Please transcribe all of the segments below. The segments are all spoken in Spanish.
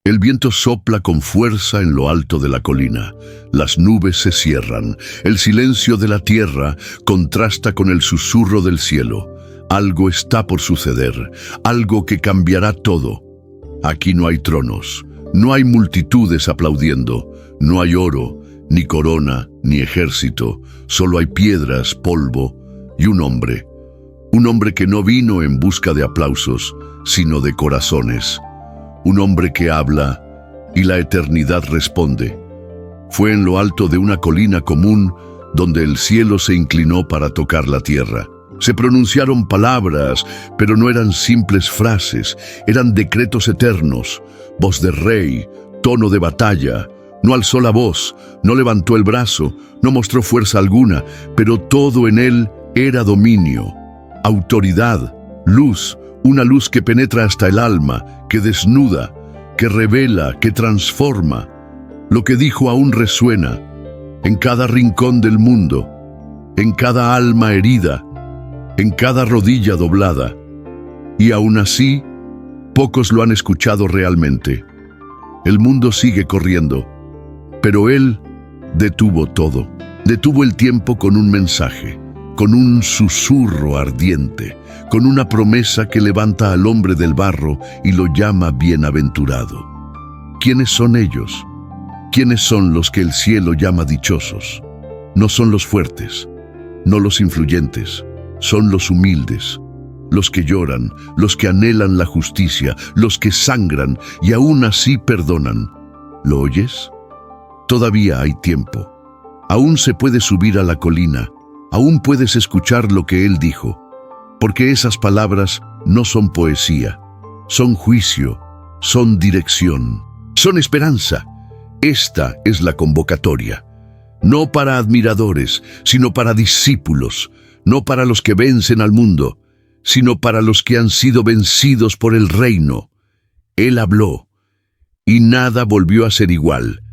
El viento sopla con fuerza en lo alto de la colina. Las nubes se cierran. El silencio de la tierra contrasta con el susurro del cielo. Algo está por suceder, algo que cambiará todo. Aquí no hay tronos, no hay multitudes aplaudiendo, no hay oro, ni corona, ni ejército. Solo hay piedras, polvo y un hombre. Un hombre que no vino en busca de aplausos, sino de corazones. Un hombre que habla y la eternidad responde. Fue en lo alto de una colina común donde el cielo se inclinó para tocar la tierra. Se pronunciaron palabras, pero no eran simples frases, eran decretos eternos. Voz de rey, tono de batalla. No alzó la voz, no levantó el brazo, no mostró fuerza alguna, pero todo en él era dominio, autoridad, luz, una luz que penetra hasta el alma, que desnuda, que revela, que transforma. Lo que dijo aún resuena en cada rincón del mundo, en cada alma herida, en cada rodilla doblada. Y aún así, pocos lo han escuchado realmente. El mundo sigue corriendo, pero él detuvo todo. Detuvo el tiempo con un mensaje, con un susurro ardiente, con una promesa que levanta al hombre del barro y lo llama bienaventurado. ¿Quiénes son ellos? ¿Quiénes son los que el cielo llama dichosos? No son los fuertes, no los influyentes, son los humildes, los que lloran, los que anhelan la justicia, los que sangran y aún así perdonan. ¿Lo oyes? Todavía hay tiempo. Aún se puede subir a la colina, aún puedes escuchar lo que él dijo, porque esas palabras no son poesía, son juicio, son dirección, son esperanza. Esta es la convocatoria, no para admiradores, sino para discípulos, no para los que vencen al mundo, sino para los que han sido vencidos por el reino. Él habló, y nada volvió a ser igual.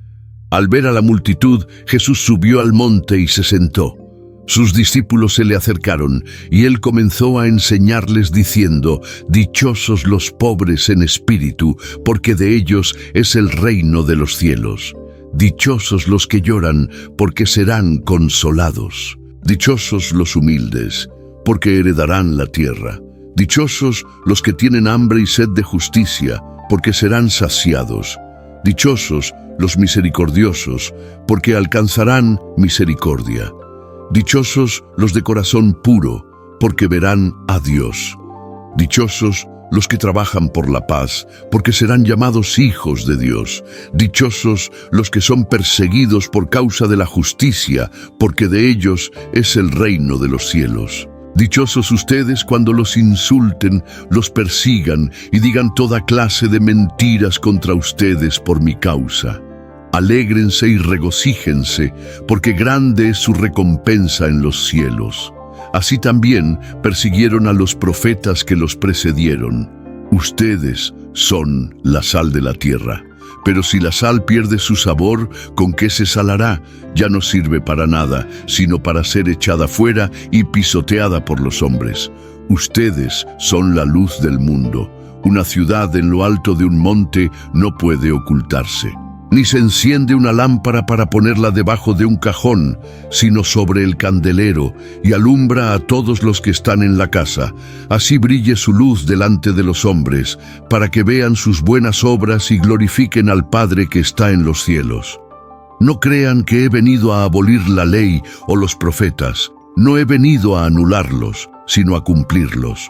Al ver a la multitud, Jesús subió al monte y se sentó. Sus discípulos se le acercaron, y él comenzó a enseñarles diciendo: «Dichosos los pobres en espíritu, porque de ellos es el reino de los cielos. Dichosos los que lloran, porque serán consolados. Dichosos los humildes, porque heredarán la tierra. Dichosos los que tienen hambre y sed de justicia, porque serán saciados. Dichosos los misericordiosos, porque alcanzarán misericordia. Dichosos los de corazón puro, porque verán a Dios. Dichosos los que trabajan por la paz, porque serán llamados hijos de Dios. Dichosos los que son perseguidos por causa de la justicia, porque de ellos es el reino de los cielos. Dichosos ustedes cuando los insulten, los persigan y digan toda clase de mentiras contra ustedes por mi causa. Alégrense y regocíjense, porque grande es su recompensa en los cielos. Así también persiguieron a los profetas que los precedieron. Ustedes son la sal de la tierra. Pero si la sal pierde su sabor, ¿con qué se salará? Ya no sirve para nada, sino para ser echada fuera y pisoteada por los hombres. Ustedes son la luz del mundo. Una ciudad en lo alto de un monte no puede ocultarse. Ni se enciende una lámpara para ponerla debajo de un cajón, sino sobre el candelero, y alumbra a todos los que están en la casa. Así brille su luz delante de los hombres, para que vean sus buenas obras y glorifiquen al Padre que está en los cielos. No crean que he venido a abolir la ley o los profetas. No he venido a anularlos, sino a cumplirlos.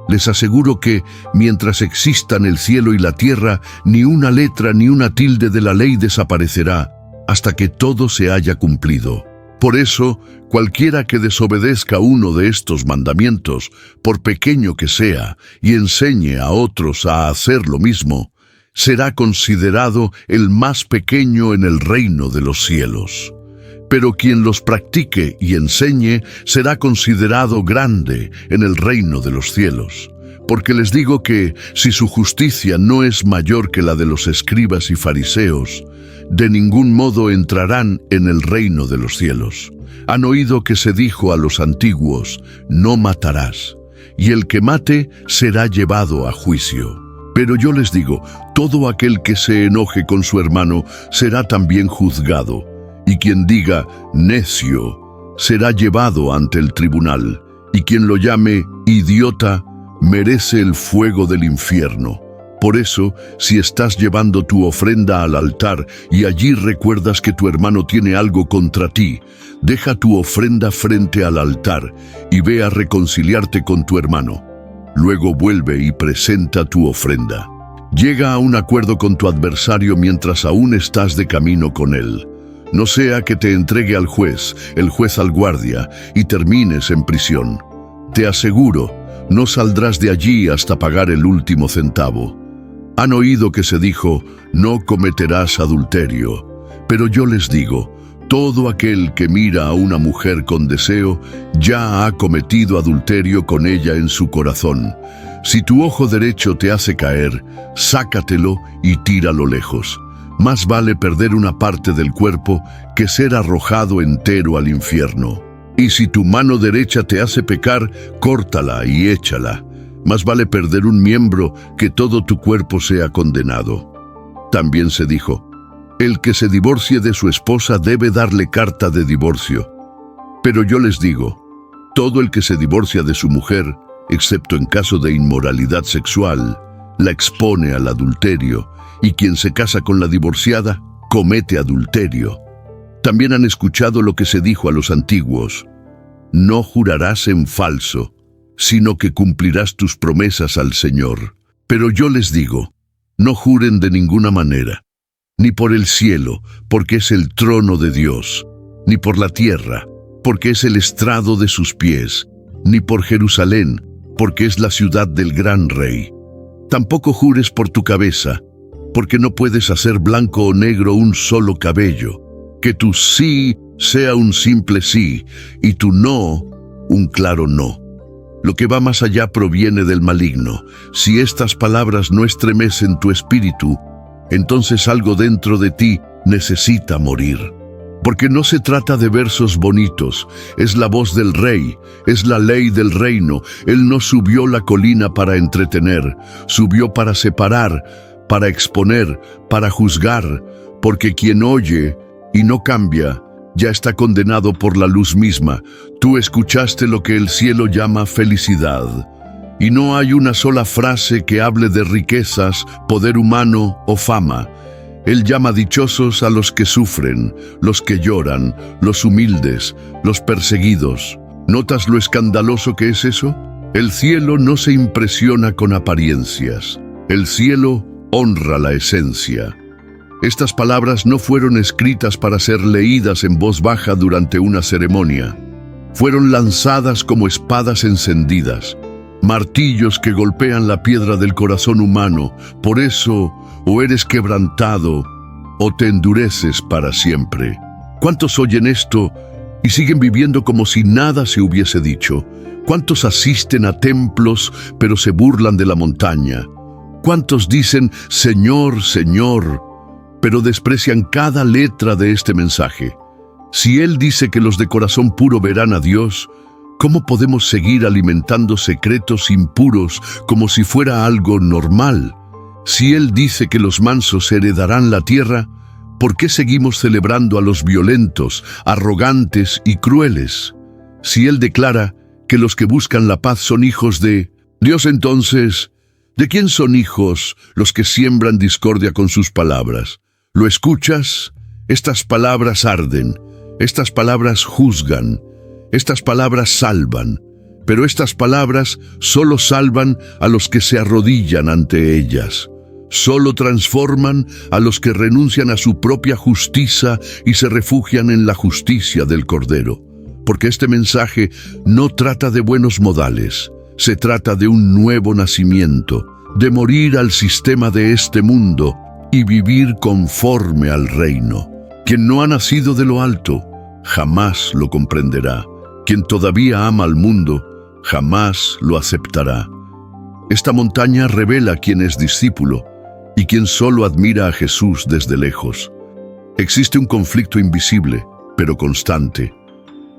Les aseguro que, mientras existan el cielo y la tierra, ni una letra ni una tilde de la ley desaparecerá, hasta que todo se haya cumplido. Por eso, cualquiera que desobedezca uno de estos mandamientos, por pequeño que sea, y enseñe a otros a hacer lo mismo, será considerado el más pequeño en el reino de los cielos. Pero quien los practique y enseñe será considerado grande en el reino de los cielos. Porque les digo que, si su justicia no es mayor que la de los escribas y fariseos, de ningún modo entrarán en el reino de los cielos. Han oído que se dijo a los antiguos: «No matarás», y el que mate será llevado a juicio. Pero yo les digo, todo aquel que se enoje con su hermano será también juzgado, y quien diga necio será llevado ante el tribunal, y quien lo llame idiota merece el fuego del infierno. Por eso, si estás llevando tu ofrenda al altar y allí recuerdas que tu hermano tiene algo contra ti, deja tu ofrenda frente al altar y ve a reconciliarte con tu hermano. Luego vuelve y presenta tu ofrenda. Llega a un acuerdo con tu adversario mientras aún estás de camino con él. No sea que te entregue al juez, el juez al guardia, y termines en prisión. Te aseguro, no saldrás de allí hasta pagar el último centavo. Han oído que se dijo, no cometerás adulterio. Pero yo les digo, todo aquel que mira a una mujer con deseo, ya ha cometido adulterio con ella en su corazón. Si tu ojo derecho te hace caer, sácatelo y tíralo lejos. Más vale perder una parte del cuerpo que ser arrojado entero al infierno. Y si tu mano derecha te hace pecar, córtala y échala. Más vale perder un miembro que todo tu cuerpo sea condenado. También se dijo, el que se divorcie de su esposa debe darle carta de divorcio. Pero yo les digo, todo el que se divorcia de su mujer, excepto en caso de inmoralidad sexual, la expone al adulterio, y quien se casa con la divorciada, comete adulterio. También han escuchado lo que se dijo a los antiguos, no jurarás en falso, sino que cumplirás tus promesas al Señor. Pero yo les digo, no juren de ninguna manera, ni por el cielo, porque es el trono de Dios, ni por la tierra, porque es el estrado de sus pies, ni por Jerusalén, porque es la ciudad del gran rey. Tampoco jures por tu cabeza, porque no puedes hacer blanco o negro un solo cabello. Que tu sí sea un simple sí, y tu no, un claro no. Lo que va más allá proviene del maligno. Si estas palabras no estremecen tu espíritu, entonces algo dentro de ti necesita morir. Porque no se trata de versos bonitos, es la voz del rey, es la ley del reino. Él no subió la colina para entretener, subió para separar, para exponer, para juzgar, porque quien oye y no cambia, ya está condenado por la luz misma. Tú escuchaste lo que el cielo llama felicidad. Y no hay una sola frase que hable de riquezas, poder humano o fama. Él llama dichosos a los que sufren, los que lloran, los humildes, los perseguidos. ¿Notas lo escandaloso que es eso? El cielo no se impresiona con apariencias. El cielo honra la esencia. Estas palabras no fueron escritas para ser leídas en voz baja durante una ceremonia. Fueron lanzadas como espadas encendidas, martillos que golpean la piedra del corazón humano. Por eso, o eres quebrantado, o te endureces para siempre. ¿Cuántos oyen esto y siguen viviendo como si nada se hubiese dicho? ¿Cuántos asisten a templos, pero se burlan de la montaña? ¿Cuántos dicen, Señor, Señor, pero desprecian cada letra de este mensaje? Si Él dice que los de corazón puro verán a Dios, ¿cómo podemos seguir alimentando secretos impuros como si fuera algo normal? Si Él dice que los mansos heredarán la tierra, ¿por qué seguimos celebrando a los violentos, arrogantes y crueles? Si Él declara que los que buscan la paz son hijos de Dios, entonces, ¿de quién son hijos los que siembran discordia con sus palabras? ¿Lo escuchas? Estas palabras arden, estas palabras juzgan, estas palabras salvan, pero estas palabras solo salvan a los que se arrodillan ante ellas. Solo transforman a los que renuncian a su propia justicia y se refugian en la justicia del Cordero. Porque este mensaje no trata de buenos modales, se trata de un nuevo nacimiento, de morir al sistema de este mundo y vivir conforme al reino. Quien no ha nacido de lo alto, jamás lo comprenderá. Quien todavía ama al mundo, jamás lo aceptará. Esta montaña revela quién es discípulo y quien solo admira a Jesús desde lejos. Existe un conflicto invisible, pero constante.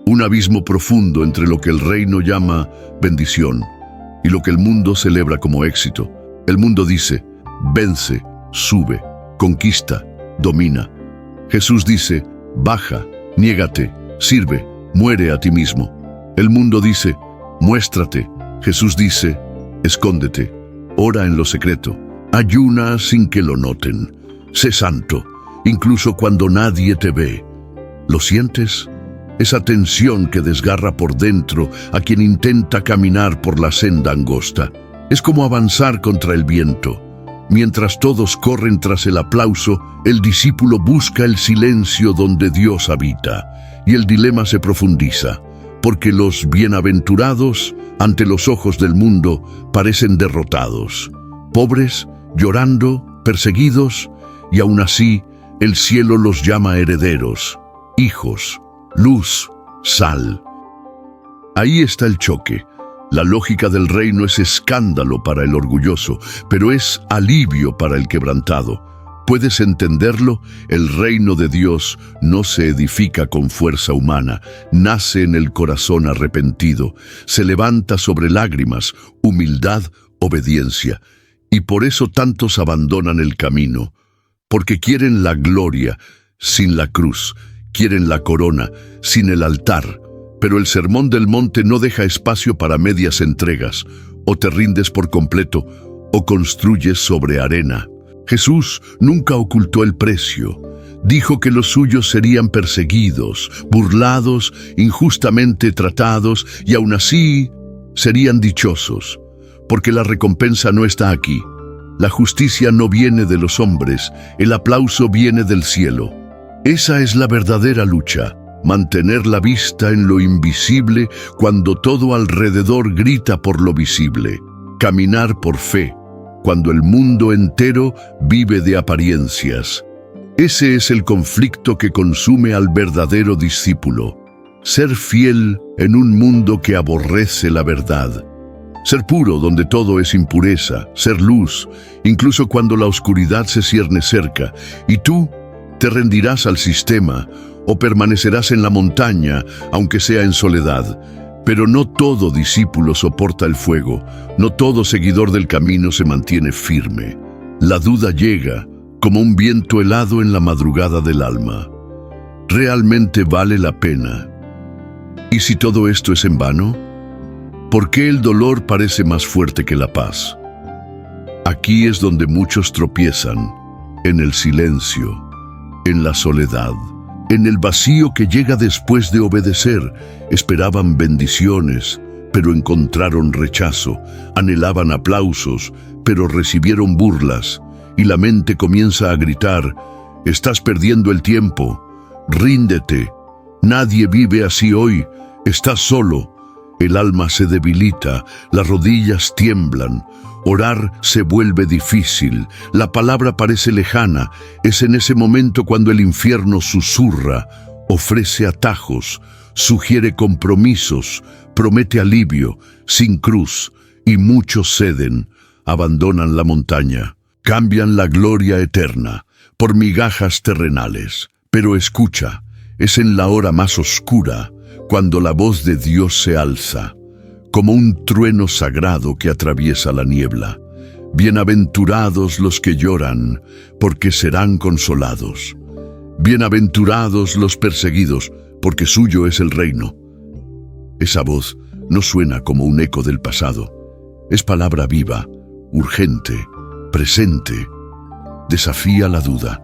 Un abismo profundo entre lo que el reino llama bendición y lo que el mundo celebra como éxito. El mundo dice, vence, sube, conquista, domina. Jesús dice, baja, niégate, sirve, muere a ti mismo. El mundo dice, muéstrate. Jesús dice, escóndete, ora en lo secreto, ayuna sin que lo noten, sé santo, incluso cuando nadie te ve. ¿Lo sientes? Esa tensión que desgarra por dentro a quien intenta caminar por la senda angosta. Es como avanzar contra el viento. Mientras todos corren tras el aplauso, el discípulo busca el silencio donde Dios habita, y el dilema se profundiza, porque los bienaventurados, ante los ojos del mundo, parecen derrotados, pobres, llorando, perseguidos, y aún así, el cielo los llama herederos, hijos, luz, sal. Ahí está el choque. La lógica del reino es escándalo para el orgulloso, pero es alivio para el quebrantado. ¿Puedes entenderlo? El reino de Dios no se edifica con fuerza humana, nace en el corazón arrepentido, se levanta sobre lágrimas, humildad, obediencia. Y por eso tantos abandonan el camino, porque quieren la gloria sin la cruz, quieren la corona sin el altar. Pero el Sermón del Monte no deja espacio para medias entregas. O te rindes por completo, o construyes sobre arena. Jesús nunca ocultó el precio. Dijo que los suyos serían perseguidos, burlados, injustamente tratados, y aún así serían dichosos, porque la recompensa no está aquí. La justicia no viene de los hombres, el aplauso viene del cielo. Esa es la verdadera lucha. Mantener la vista en lo invisible cuando todo alrededor grita por lo visible. Caminar por fe cuando el mundo entero vive de apariencias. Ese es el conflicto que consume al verdadero discípulo. Ser fiel en un mundo que aborrece la verdad. Ser puro donde todo es impureza. Ser luz, incluso cuando la oscuridad se cierne cerca. Y tú te rendirás al sistema o permanecerás en la montaña, aunque sea en soledad. Pero no todo discípulo soporta el fuego, no todo seguidor del camino se mantiene firme. La duda llega como un viento helado en la madrugada del alma. ¿Realmente vale la pena? ¿Y si todo esto es en vano? ¿Por qué el dolor parece más fuerte que la paz? Aquí es donde muchos tropiezan, en el silencio, en la soledad. En el vacío que llega después de obedecer. Esperaban bendiciones, pero encontraron rechazo. Anhelaban aplausos, pero recibieron burlas. Y la mente comienza a gritar, estás perdiendo el tiempo, ríndete. Nadie vive así hoy, estás solo. El alma se debilita, las rodillas tiemblan. Orar se vuelve difícil, la palabra parece lejana. Es en ese momento cuando el infierno susurra, ofrece atajos, sugiere compromisos, promete alivio, sin cruz, y muchos ceden, abandonan la montaña, cambian la gloria eterna por migajas terrenales. Pero escucha, es en la hora más oscura, cuando la voz de Dios se alza, como un trueno sagrado que atraviesa la niebla. Bienaventurados los que lloran, porque serán consolados. Bienaventurados los perseguidos, porque suyo es el reino. Esa voz no suena como un eco del pasado. Es palabra viva, urgente, presente. Desafía la duda,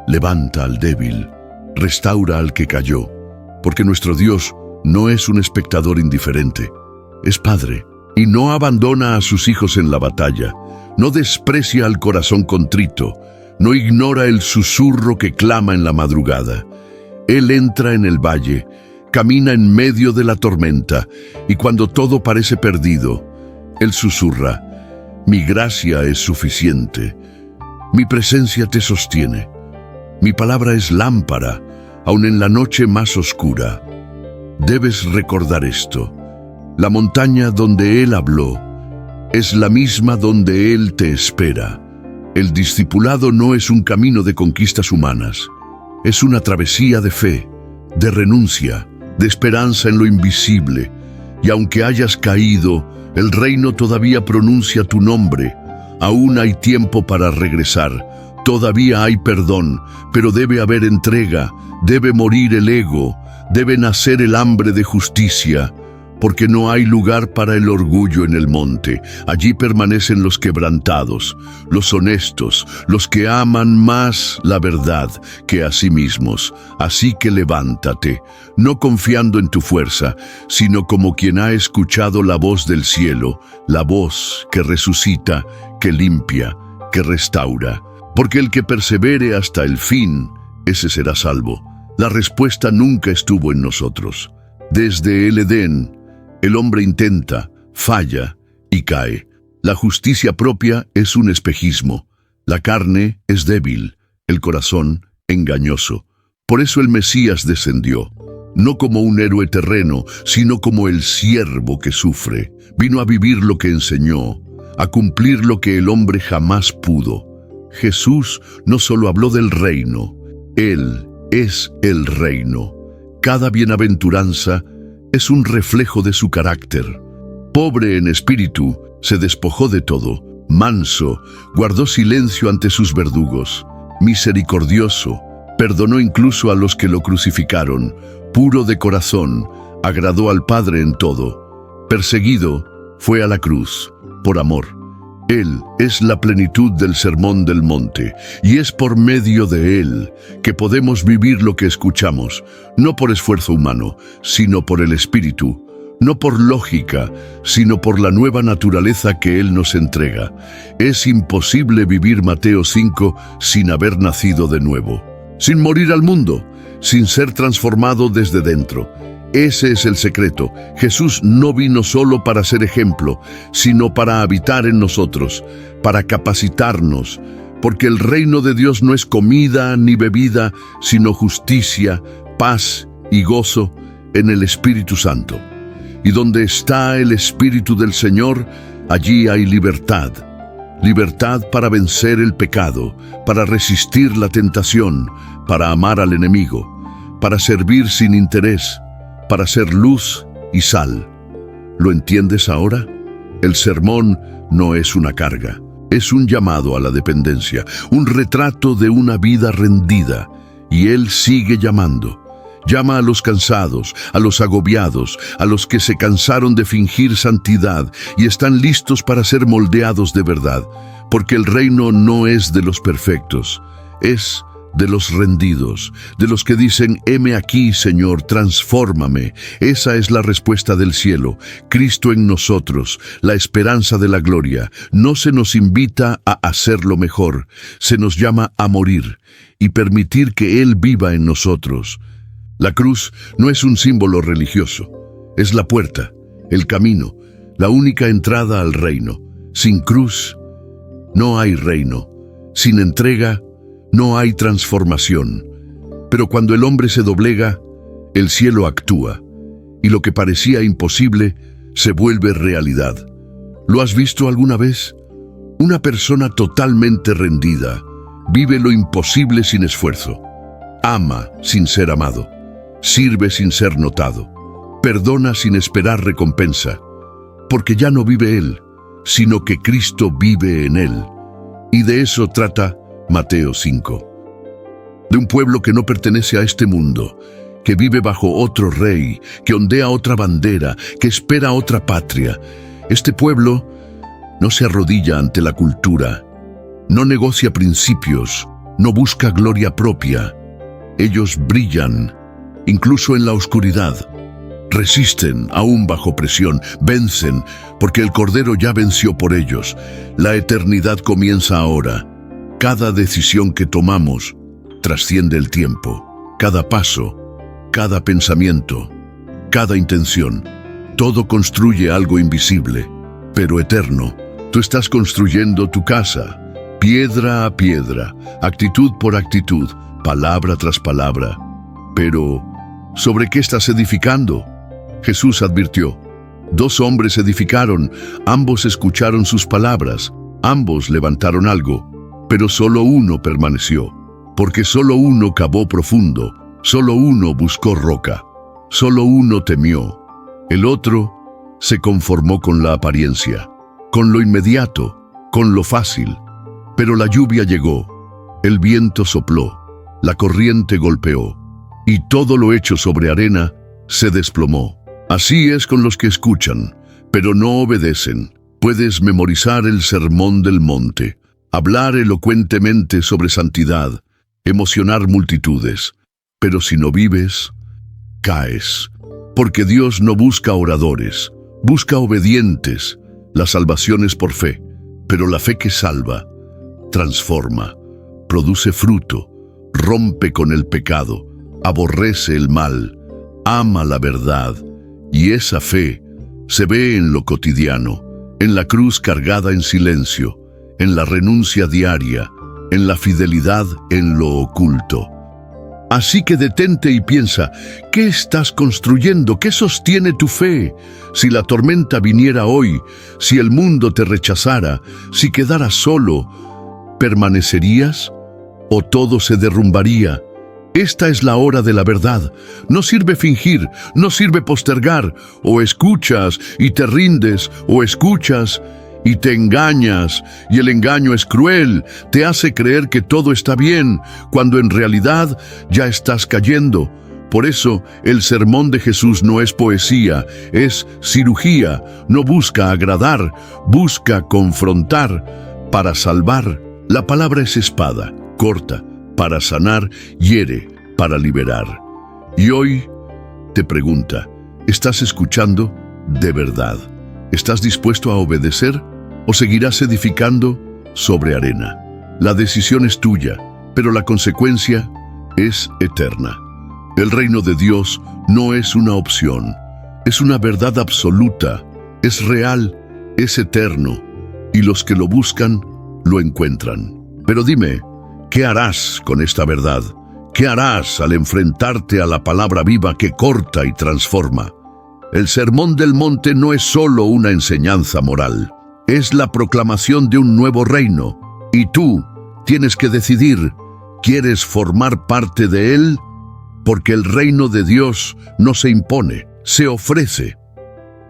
levanta al débil, restaura al que cayó, porque nuestro Dios no es un espectador indiferente. Es Padre, y no abandona a sus hijos en la batalla, no desprecia al corazón contrito, no ignora el susurro que clama en la madrugada. Él entra en el valle, camina en medio de la tormenta, y cuando todo parece perdido, Él susurra, mi gracia es suficiente, mi presencia te sostiene, mi palabra es lámpara, aun en la noche más oscura. Debes recordar esto. La montaña donde Él habló es la misma donde Él te espera. El discipulado no es un camino de conquistas humanas. Es una travesía de fe, de renuncia, de esperanza en lo invisible. Y aunque hayas caído, el reino todavía pronuncia tu nombre. Aún hay tiempo para regresar. Todavía hay perdón, pero debe haber entrega, debe morir el ego, debe nacer el hambre de justicia, porque no hay lugar para el orgullo en el monte. Allí permanecen los quebrantados, los honestos, los que aman más la verdad que a sí mismos. Así que levántate, no confiando en tu fuerza, sino como quien ha escuchado la voz del cielo, la voz que resucita, que limpia, que restaura. Porque el que persevere hasta el fin, ese será salvo. La respuesta nunca estuvo en nosotros. Desde el Edén, el hombre intenta, falla y cae. La justicia propia es un espejismo. La carne es débil, el corazón engañoso. Por eso el Mesías descendió, no como un héroe terreno, sino como el siervo que sufre. Vino a vivir lo que enseñó, a cumplir lo que el hombre jamás pudo. Jesús no solo habló del reino, Él es el reino. Cada bienaventuranza es un reflejo de su carácter. Pobre en espíritu, se despojó de todo. Manso, guardó silencio ante sus verdugos. Misericordioso, perdonó incluso a los que lo crucificaron. Puro de corazón, agradó al Padre en todo. Perseguido, fue a la cruz, por amor. Él es la plenitud del Sermón del Monte, y es por medio de Él que podemos vivir lo que escuchamos, no por esfuerzo humano, sino por el Espíritu, no por lógica, sino por la nueva naturaleza que Él nos entrega. Es imposible vivir Mateo 5 sin haber nacido de nuevo, sin morir al mundo, sin ser transformado desde dentro. Ese es el secreto. Jesús no vino solo para ser ejemplo, sino para habitar en nosotros, para capacitarnos, porque el reino de Dios no es comida ni bebida, sino justicia, paz y gozo en el Espíritu Santo. Y donde está el Espíritu del Señor, allí hay libertad. Libertad para vencer el pecado, para resistir la tentación, para amar al enemigo, para servir sin interés, para ser luz y sal. ¿Lo entiendes ahora? El sermón no es una carga, es un llamado a la dependencia, un retrato de una vida rendida, y Él sigue llamando. Llama a los cansados, a los agobiados, a los que se cansaron de fingir santidad y están listos para ser moldeados de verdad, porque el reino no es de los perfectos, es de los rendidos, de los que dicen, heme aquí, Señor, transfórmame. Esa es la respuesta del cielo, Cristo en nosotros, la esperanza de la gloria. No se nos invita a hacerlo mejor, se nos llama a morir y permitir que Él viva en nosotros. La cruz no es un símbolo religioso, es la puerta, el camino, la única entrada al reino. Sin cruz, no hay reino. Sin entrega, no hay transformación. Pero cuando el hombre se doblega, el cielo actúa, y lo que parecía imposible se vuelve realidad. ¿Lo has visto alguna vez? Una persona totalmente rendida vive lo imposible sin esfuerzo. Ama sin ser amado. Sirve sin ser notado. Perdona sin esperar recompensa. Porque ya no vive él, sino que Cristo vive en él. Y de eso trata Mateo 5. De un pueblo que no pertenece a este mundo, que vive bajo otro rey, que ondea otra bandera, que espera otra patria. Este pueblo no se arrodilla ante la cultura, no negocia principios, no busca gloria propia. Ellos brillan, incluso en la oscuridad. Resisten, aún bajo presión, vencen, porque el Cordero ya venció por ellos. La eternidad comienza ahora. Cada decisión que tomamos trasciende el tiempo. Cada paso, cada pensamiento, cada intención. Todo construye algo invisible, pero eterno. Tú estás construyendo tu casa, piedra a piedra, actitud por actitud, palabra tras palabra. Pero, ¿sobre qué estás edificando? Jesús advirtió. 2 hombres edificaron, ambos escucharon sus palabras, ambos levantaron algo, pero solo uno permaneció, porque solo uno cavó profundo, solo uno buscó roca, solo uno temió. El otro se conformó con la apariencia, con lo inmediato, con lo fácil. Pero la lluvia llegó, el viento sopló, la corriente golpeó, y todo lo hecho sobre arena se desplomó. Así es con los que escuchan, pero no obedecen. Puedes memorizar el sermón del monte, hablar elocuentemente sobre santidad, emocionar multitudes, pero si no vives, caes. Porque Dios no busca oradores, busca obedientes. La salvación es por fe, pero la fe que salva, transforma, produce fruto, rompe con el pecado, aborrece el mal, ama la verdad, y esa fe se ve en lo cotidiano, en la cruz cargada en silencio, en la renuncia diaria, en la fidelidad en lo oculto. Así que detente y piensa, ¿qué estás construyendo? ¿Qué sostiene tu fe? Si la tormenta viniera hoy, si el mundo te rechazara, si quedaras solo, ¿permanecerías? ¿O todo se derrumbaría? Esta es la hora de la verdad. No sirve fingir, no sirve postergar. O escuchas y te rindes, o escuchas y te engañas, y el engaño es cruel, te hace creer que todo está bien, cuando en realidad ya estás cayendo. Por eso, el sermón de Jesús no es poesía, es cirugía. No busca agradar, busca confrontar para salvar. La palabra es espada, corta, para sanar, hiere, para liberar. Y hoy te pregunta, ¿estás escuchando de verdad? ¿Estás dispuesto a obedecer o seguirás edificando sobre arena? La decisión es tuya, pero la consecuencia es eterna. El reino de Dios no es una opción, es una verdad absoluta, es real, es eterno, y los que lo buscan, lo encuentran. Pero dime, ¿qué harás con esta verdad? ¿Qué harás al enfrentarte a la palabra viva que corta y transforma? El Sermón del Monte no es solo una enseñanza moral, es la proclamación de un nuevo reino, y tú tienes que decidir, ¿quieres formar parte de él? Porque el reino de Dios no se impone, se ofrece,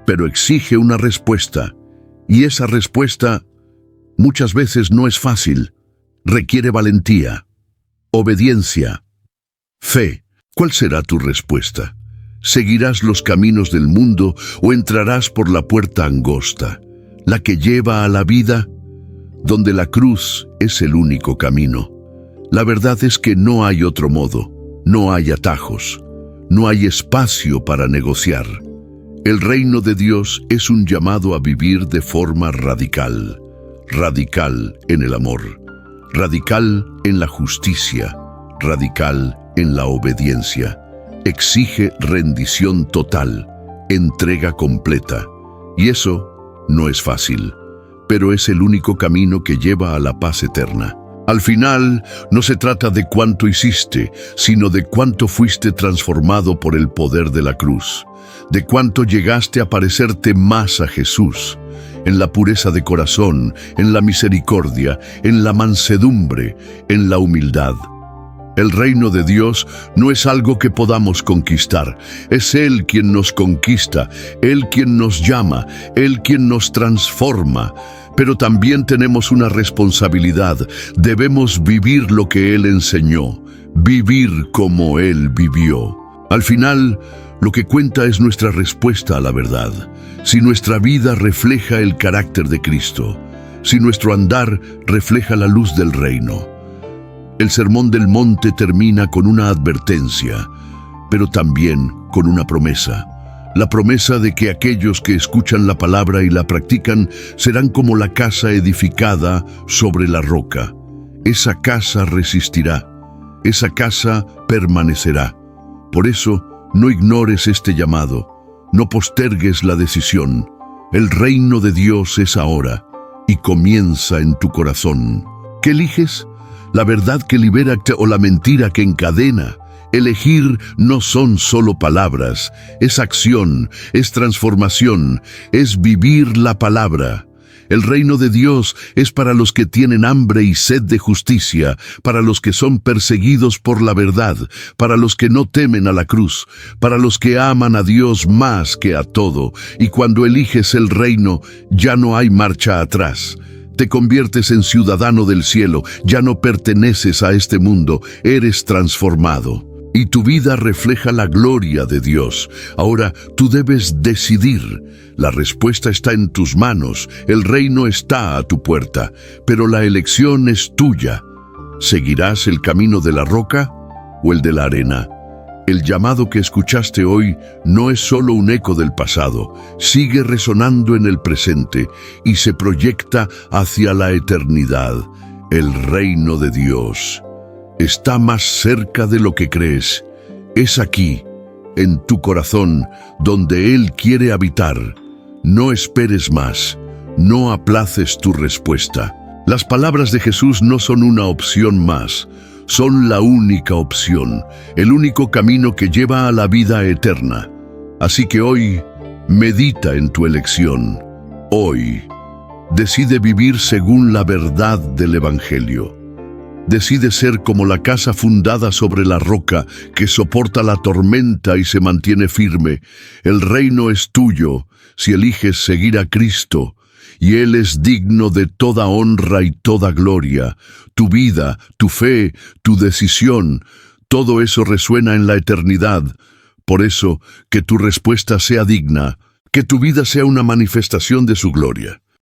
pero exige una respuesta, y esa respuesta muchas veces no es fácil, requiere valentía, obediencia, fe. ¿Cuál será tu respuesta? ¿Seguirás los caminos del mundo o entrarás por la puerta angosta, la que lleva a la vida, donde la cruz es el único camino? La verdad es que no hay otro modo, no hay atajos, no hay espacio para negociar. El reino de Dios es un llamado a vivir de forma radical, radical en el amor, radical en la justicia, radical en la obediencia. Exige rendición total, entrega completa. Y eso no es fácil, pero es el único camino que lleva a la paz eterna. Al final, no se trata de cuánto hiciste, sino de cuánto fuiste transformado por el poder de la cruz, de cuánto llegaste a parecerte más a Jesús, en la pureza de corazón, en la misericordia, en la mansedumbre, en la humildad. El reino de Dios no es algo que podamos conquistar, es Él quien nos conquista, Él quien nos llama, Él quien nos transforma. Pero también tenemos una responsabilidad, debemos vivir lo que Él enseñó, vivir como Él vivió. Al final, lo que cuenta es nuestra respuesta a la verdad. Si nuestra vida refleja el carácter de Cristo, si nuestro andar refleja la luz del reino. El Sermón del Monte termina con una advertencia, pero también con una promesa. La promesa de que aquellos que escuchan la palabra y la practican serán como la casa edificada sobre la roca. Esa casa resistirá, esa casa permanecerá. Por eso, no ignores este llamado, no postergues la decisión. El reino de Dios es ahora y comienza en tu corazón. ¿Qué eliges? ¿La verdad que libera o la mentira que encadena? Elegir no son solo palabras, es acción, es transformación, es vivir la palabra. El reino de Dios es para los que tienen hambre y sed de justicia, para los que son perseguidos por la verdad, para los que no temen a la cruz, para los que aman a Dios más que a todo. Y cuando eliges el reino, ya no hay marcha atrás. Te conviertes en ciudadano del cielo, ya no perteneces a este mundo, eres transformado. Y tu vida refleja la gloria de Dios. Ahora tú debes decidir. La respuesta está en tus manos, el reino está a tu puerta, pero la elección es tuya. ¿Seguirás el camino de la roca o el de la arena? El llamado que escuchaste hoy no es solo un eco del pasado, sigue resonando en el presente y se proyecta hacia la eternidad. El reino de Dios está más cerca de lo que crees. Es aquí, en tu corazón, donde Él quiere habitar. No esperes más, no aplaces tu respuesta. Las palabras de Jesús no son una opción más, son la única opción, el único camino que lleva a la vida eterna. Así que hoy, medita en tu elección. Hoy, decide vivir según la verdad del Evangelio. Decide ser como la casa fundada sobre la roca que soporta la tormenta y se mantiene firme. El reino es tuyo si eliges seguir a Cristo, y Él es digno de toda honra y toda gloria. Tu vida, tu fe, tu decisión, todo eso resuena en la eternidad. Por eso, que tu respuesta sea digna, que tu vida sea una manifestación de su gloria.